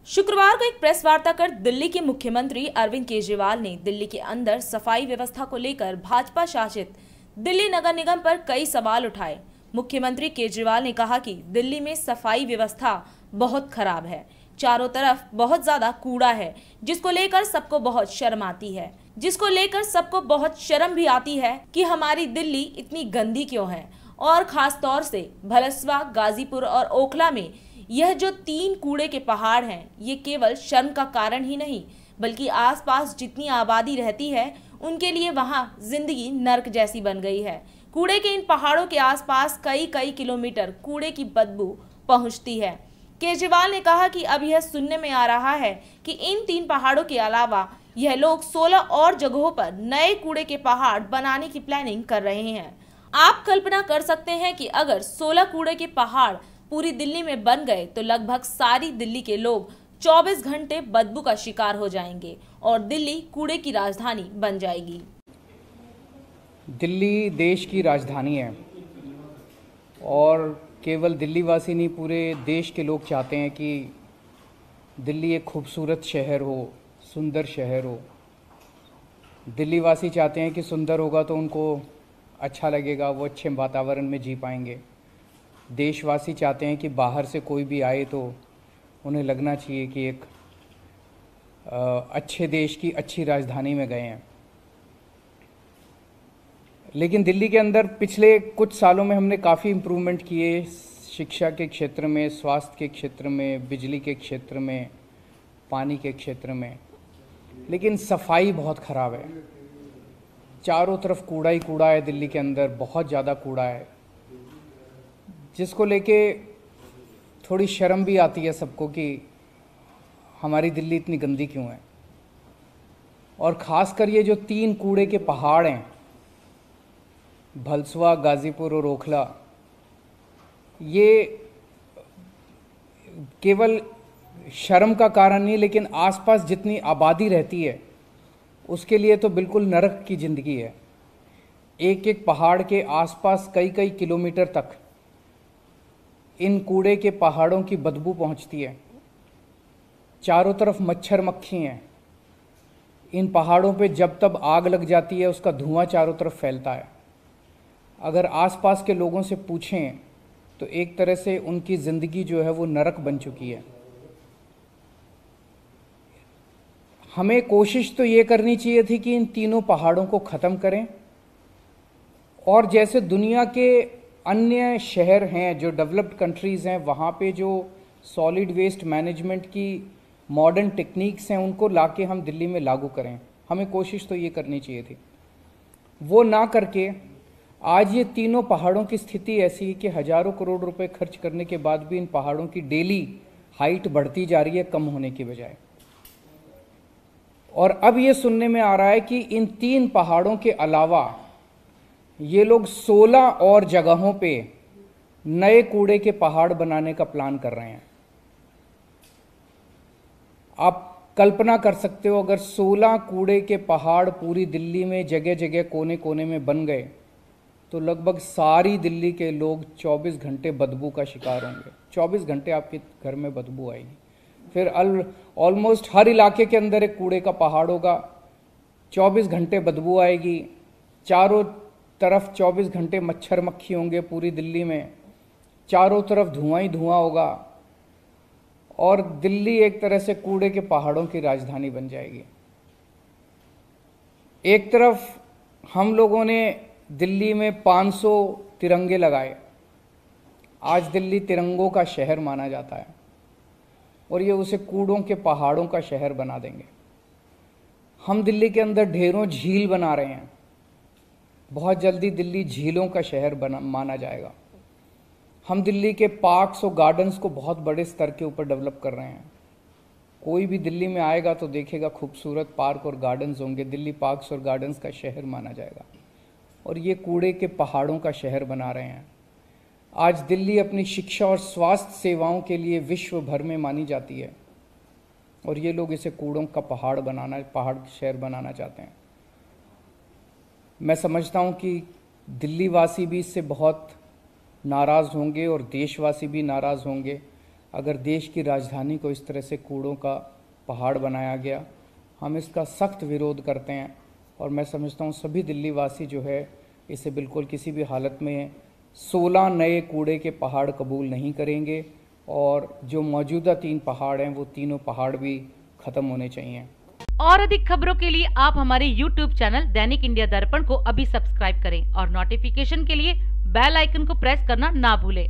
शुक्रवार को एक प्रेस वार्ता कर दिल्ली के मुख्यमंत्री अरविंद केजरीवाल ने दिल्ली के अंदर सफाई व्यवस्था को लेकर भाजपा शासित दिल्ली नगर निगम पर कई सवाल उठाए। मुख्यमंत्री केजरीवाल ने कहा कि दिल्ली में सफाई व्यवस्था बहुत खराब है, चारों तरफ बहुत ज्यादा कूड़ा है, जिसको लेकर सबको बहुत शर्म भी आती है कि हमारी दिल्ली इतनी गंदी क्यों है। और खास तौर से भलसवा, गाजीपुर और ओखला में यह जो 3 कूड़े के पहाड़ हैं, ये केवल शर्म का कारण ही नहीं बल्कि आसपास जितनी आबादी रहती है उनके लिए वहां जिंदगी नर्क जैसी बन गई है। कूड़े के इन पहाड़ों के आसपास कई किलोमीटर कूड़े की बदबू पहुंचती है। केजरीवाल ने कहा कि अब यह सुनने में आ रहा है कि इन 3 पहाड़ों के अलावा यह लोग 16 और जगहों पर नए कूड़े के पहाड़ बनाने की प्लानिंग कर रहे हैं। आप कल्पना कर सकते हैं कि अगर 16 कूड़े के पहाड़ पूरी दिल्ली में बन गए तो लगभग सारी दिल्ली के लोग 24 घंटे बदबू का शिकार हो जाएंगे और दिल्ली कूड़े की राजधानी बन जाएगी। दिल्ली देश की राजधानी है और केवल दिल्ली वासी नहीं, पूरे देश के लोग चाहते हैं कि दिल्ली एक खूबसूरत शहर हो, सुंदर शहर हो। दिल्ली वासी चाहते हैं कि सुंदर होगा तो उनको अच्छा लगेगा, वो अच्छे वातावरण में जी पाएंगे। देशवासी चाहते हैं कि बाहर से कोई भी आए तो उन्हें लगना चाहिए कि एक अच्छे देश की अच्छी राजधानी में गए हैं। लेकिन दिल्ली के अंदर पिछले कुछ सालों में हमने काफ़ी इम्प्रूवमेंट किए, शिक्षा के क्षेत्र में, स्वास्थ्य के क्षेत्र में, बिजली के क्षेत्र में, पानी के क्षेत्र में। लेकिन सफाई बहुत ख़राब है, चारों तरफ कूड़ा ही कूड़ा है। दिल्ली के अंदर बहुत ज़्यादा कूड़ा है, जिसको लेके थोड़ी शर्म भी आती है सबको कि हमारी दिल्ली इतनी गंदी क्यों है। और ख़ासकर ये जो 3 कूड़े के पहाड़ हैं, भलसवा, गाजीपुर और ओखला, ये केवल शर्म का कारण नहीं, लेकिन आसपास जितनी आबादी रहती है उसके लिए तो बिल्कुल नरक की ज़िंदगी है। एक पहाड़ के आसपास कई किलोमीटर तक इन कूड़े के पहाड़ों की बदबू पहुंचती है। चारों तरफ मच्छर मक्खी हैं। इन पहाड़ों पे जब तब आग लग जाती है, उसका धुआं चारों तरफ फैलता है। अगर आसपास के लोगों से पूछें तो एक तरह से उनकी ज़िंदगी जो है वो नरक बन चुकी है। हमें कोशिश तो ये करनी चाहिए थी कि इन तीनों पहाड़ों को ख़त्म करें और जैसे दुनिया के अन्य शहर हैं, जो डेवलप्ड कंट्रीज़ हैं, वहाँ पे जो सॉलिड वेस्ट मैनेजमेंट की मॉडर्न टेक्निक्स हैं उनको लाके हम दिल्ली में लागू करें। हमें कोशिश तो ये करनी चाहिए थी। वो ना करके आज ये तीनों पहाड़ों की स्थिति ऐसी है कि हज़ारों करोड़ रुपए खर्च करने के बाद भी इन पहाड़ों की डेली हाइट बढ़ती जा रही है, कम होने की बजाय। और अब ये सुनने में आ रहा है कि इन 3 पहाड़ों के अलावा ये लोग 16 और जगहों पे नए कूड़े के पहाड़ बनाने का प्लान कर रहे हैं। आप कल्पना कर सकते हो, अगर 16 कूड़े के पहाड़ पूरी दिल्ली में जगह जगह कोने कोने में बन गए तो लगभग सारी दिल्ली के लोग 24 घंटे बदबू का शिकार होंगे। 24 घंटे आपके घर में बदबू आएगी। फिर ऑलमोस्ट हर इलाके के अंदर एक कूड़े का पहाड़ होगा, 24 घंटे बदबू आएगी, चारों तरफ 24 घंटे मच्छर मक्खी होंगे पूरी दिल्ली में, चारों तरफ धुआं ही धुआं होगा और दिल्ली एक तरह से कूड़े के पहाड़ों की राजधानी बन जाएगी। एक तरफ हम लोगों ने दिल्ली में 500 तिरंगे लगाए, आज दिल्ली तिरंगों का शहर माना जाता है और ये उसे कूड़ों के पहाड़ों का शहर बना देंगे। हम दिल्ली के अंदर ढेरों झील बना रहे हैं, बहुत जल्दी दिल्ली झीलों का शहर माना जाएगा। हम दिल्ली के पार्क्स और गार्डन्स को बहुत बड़े स्तर के ऊपर डेवलप कर रहे हैं। कोई भी दिल्ली में आएगा तो देखेगा खूबसूरत पार्क और गार्डन्स होंगे, दिल्ली पार्क्स और गार्डन्स का शहर माना जाएगा। और ये कूड़े के पहाड़ों का शहर बना रहे हैं। आज दिल्ली अपनी शिक्षा और स्वास्थ्य सेवाओं के लिए विश्व भर में मानी जाती है और ये लोग इसे कूड़ों का पहाड़ शहर बनाना चाहते हैं। मैं समझता हूँ कि दिल्ली वासी भी इससे बहुत नाराज़ होंगे और देशवासी भी नाराज़ होंगे अगर देश की राजधानी को इस तरह से कूड़ों का पहाड़ बनाया गया, हम इसका सख्त विरोध करते हैं। और मैं समझता हूँ सभी दिल्ली वासी जो है इसे बिल्कुल किसी भी हालत में 16 नए कूड़े के पहाड़ कबूल नहीं करेंगे, और जो मौजूदा 3 पहाड़ हैं वो तीनों पहाड़ भी ख़त्म होने चाहिए। और अधिक खबरों के लिए आप हमारे YouTube चैनल दैनिक इंडिया दर्पण को अभी सब्सक्राइब करें और नोटिफिकेशन के लिए बेल आइकन को प्रेस करना ना भूलें।